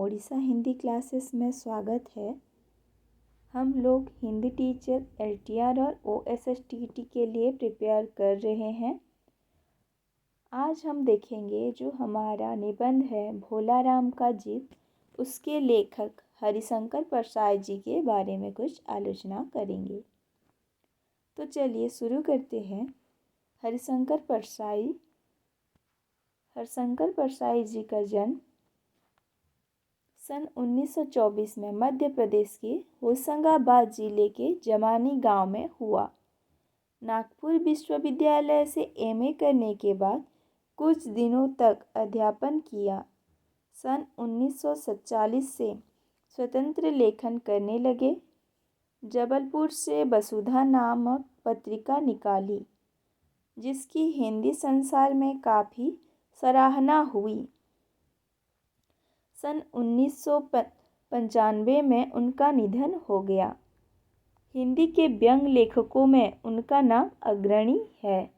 Odisha Hindi classes में स्वागत है। हम लोग हिंदी टीचर LTR और OSSTT के लिए प्रिपेयर कर रहे हैं। आज हम देखेंगे जो हमारा निबंध है भोला राम का जीत, उसके लेखक हरिशंकर परसाई जी के बारे में कुछ आलोचना करेंगे। तो चलिए शुरू करते हैं। हरिशंकर परसाई जी का जन्म सन 1924 में मध्य प्रदेश के होशंगाबाद जिले के जमानी गांव में हुआ। नागपुर विश्वविद्यालय से MA करने के बाद कुछ दिनों तक अध्यापन किया। सन 1947 से स्वतंत्र लेखन करने लगे। जबलपुर से वसुधा नामक पत्रिका निकाली, जिसकी हिंदी संसार में काफ़ी सराहना हुई। सन 1995 में उनका निधन हो गया। हिंदी के व्यंग्य लेखकों में उनका नाम अग्रणी है।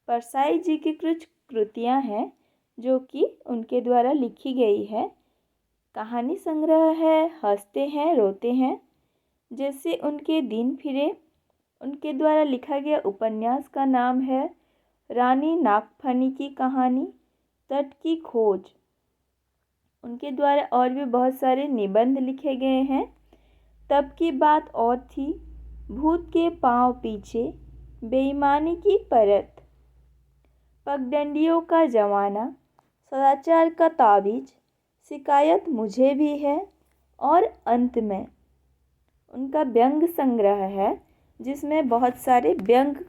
परसाई जी की कुछ कृतियाँ हैं जो कि उनके द्वारा लिखी गई है। कहानी संग्रह है हंसते हैं रोते हैं, जैसे उनके दिन फिरे। उनके द्वारा लिखा गया उपन्यास का नाम है रानी नागफनी की कहानी, तट की खोज। उनके द्वारा और भी बहुत सारे निबंध लिखे गए हैं। तब की बात और थी, भूत के पांव पीछे, बेईमानी की परत, पगडंडियों का जमाना, सदाचार का ताबीज, शिकायत मुझे भी है और अंत में उनका व्यंग्य संग्रह है, जिसमें बहुत सारे व्यंग्य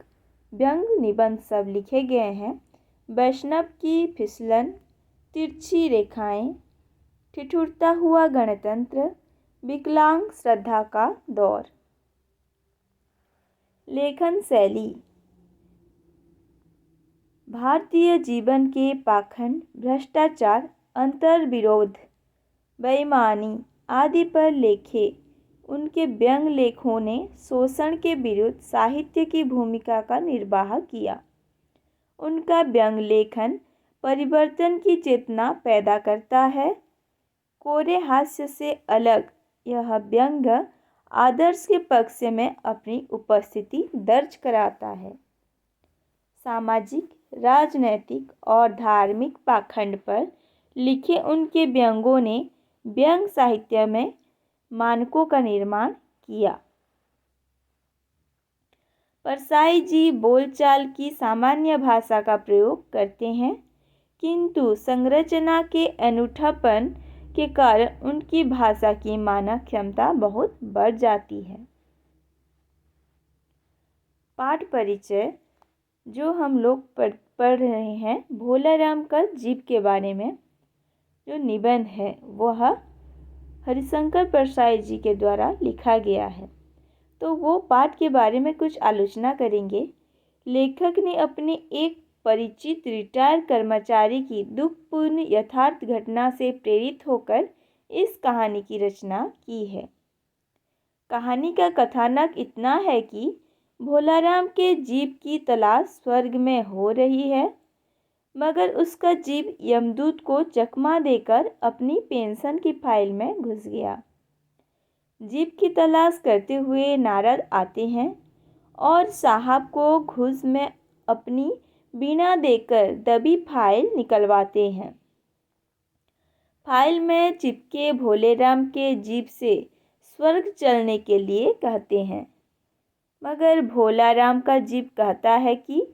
निबंध सब लिखे गए हैं। वैष्णव की फिसलन, तिरछी रेखाएं, ठिठुरता हुआ गणतंत्र, विकलांग श्रद्धा का दौर। लेखन शैली भारतीय जीवन के पाखंड, भ्रष्टाचार, अंतर्विरोध, बेईमानी आदि पर लिखे उनके व्यंग्य लेखों ने शोषण के विरुद्ध साहित्य की भूमिका का निर्वाह किया। उनका व्यंग्य लेखन परिवर्तन की चेतना पैदा करता है। कोरे हास्य से अलग यह व्यंग्य आदर्श के पक्ष में अपनी उपस्थिति दर्ज कराता है। सामाजिक, राजनैतिक और धार्मिक पाखंड पर लिखे उनके व्यंग्यों ने व्यंग्य साहित्य में मानकों का निर्माण किया। परसाई जी बोलचाल की सामान्य भाषा का प्रयोग करते हैं, किंतु संरचना के अनूठापन के कारण उनकी भाषा की मानक क्षमता बहुत बढ़ जाती है। पाठ परिचय जो हम लोग पढ़ रहे हैं, भोला राम का जीव के बारे में जो निबंध है वह हरिशंकर परसाई जी के द्वारा लिखा गया है। तो वो पाठ के बारे में कुछ आलोचना करेंगे। लेखक ने अपने एक परिचित रिटायर कर्मचारी की दुखपूर्ण यथार्थ घटना से प्रेरित होकर इस कहानी की रचना की है। कहानी का कथानक इतना है कि भोला राम के जीव की तलाश स्वर्ग में हो रही है, मगर उसका जीव यमदूत को चकमा देकर अपनी पेंशन की फाइल में घुस गया। जीव की तलाश करते हुए नारद आते हैं और साहब को घूस में अपनी बीना देकर दबी फाइल निकलवाते हैं। फाइल में चिपके भोले राम के जीव से स्वर्ग चलने के लिए कहते हैं, मगर भोला राम का जीव कहता है कि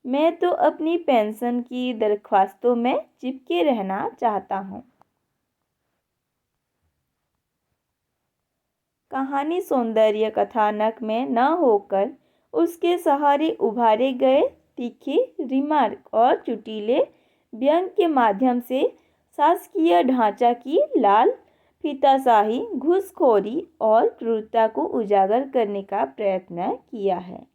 मैं तो अपनी पेंशन की दरख्वास्तों में चिपके रहना चाहता हूँ। कहानी सौंदर्य कथानक में न होकर उसके सहारे उभारे गए तीखे रिमार्क और चुटीले व्यंग्य के माध्यम से शासकीय ढांचा की लाल फीताशाही, घूसखोरी और क्रूरता को उजागर करने का प्रयत्न किया है।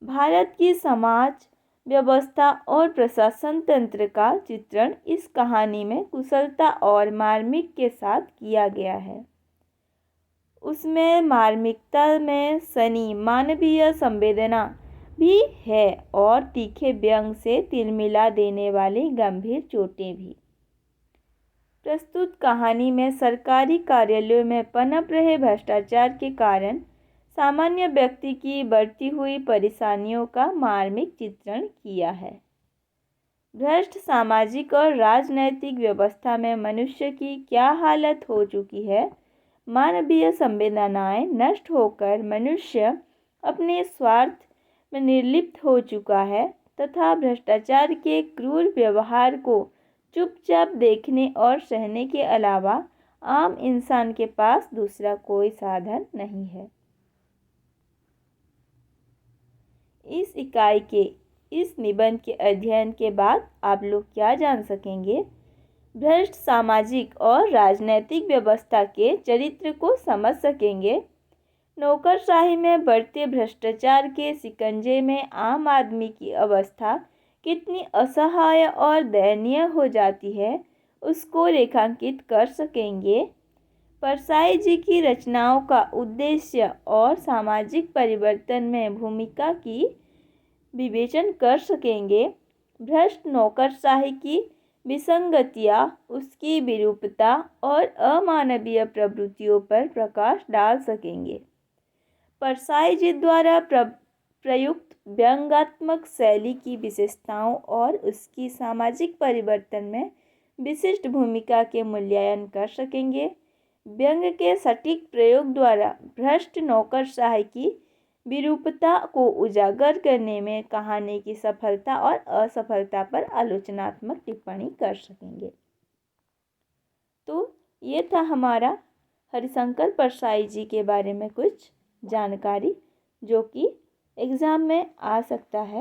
भारत की समाज व्यवस्था और प्रशासन तंत्र का चित्रण इस कहानी में कुशलता और मार्मिक के साथ किया गया है। उसमें मार्मिकता में सनी मानवीय संवेदना भी है और तीखे व्यंग से तिलमिला देने वाली गंभीर चोटें भी। प्रस्तुत कहानी में सरकारी कार्यालयों में पनप रहे भ्रष्टाचार के कारण सामान्य व्यक्ति की बढ़ती हुई परेशानियों का मार्मिक चित्रण किया है। भ्रष्ट सामाजिक और राजनैतिक व्यवस्था में मनुष्य की क्या हालत हो चुकी है। मानवीय संवेदनाएं नष्ट होकर मनुष्य अपने स्वार्थ में निर्लिप्त हो चुका है तथा भ्रष्टाचार के क्रूर व्यवहार को चुपचाप देखने और सहने के अलावा आम इंसान के पास दूसरा कोई साधन नहीं है। इस इकाई के इस निबंध के अध्ययन के बाद आप लोग क्या जान सकेंगे? भ्रष्ट सामाजिक और राजनैतिक व्यवस्था के चरित्र को समझ सकेंगे। नौकरशाही में बढ़ते भ्रष्टाचार के शिकंजे में आम आदमी की अवस्था कितनी असहाय और दयनीय हो जाती है, उसको रेखांकित कर सकेंगे। परसाई जी की रचनाओं का उद्देश्य और सामाजिक परिवर्तन में भूमिका की विवेचन कर सकेंगे। भ्रष्ट नौकरशाही की विसंगतियाँ, उसकी विरूपता और अमानवीय प्रवृत्तियों पर प्रकाश डाल सकेंगे। परसाई जी द्वारा प्रयुक्त व्यंग्यात्मक शैली की विशेषताओं और उसकी सामाजिक परिवर्तन में विशिष्ट भूमिका के मूल्यांकन कर सकेंगे। व्यंग्य के सटीक प्रयोग द्वारा भ्रष्ट नौकरशाही की विरूपता को उजागर करने में कहानी की सफलता और असफलता पर आलोचनात्मक टिप्पणी कर सकेंगे। तो ये था हमारा हरिशंकर परसाई जी के बारे में कुछ जानकारी जो कि एग्ज़ाम में आ सकता है।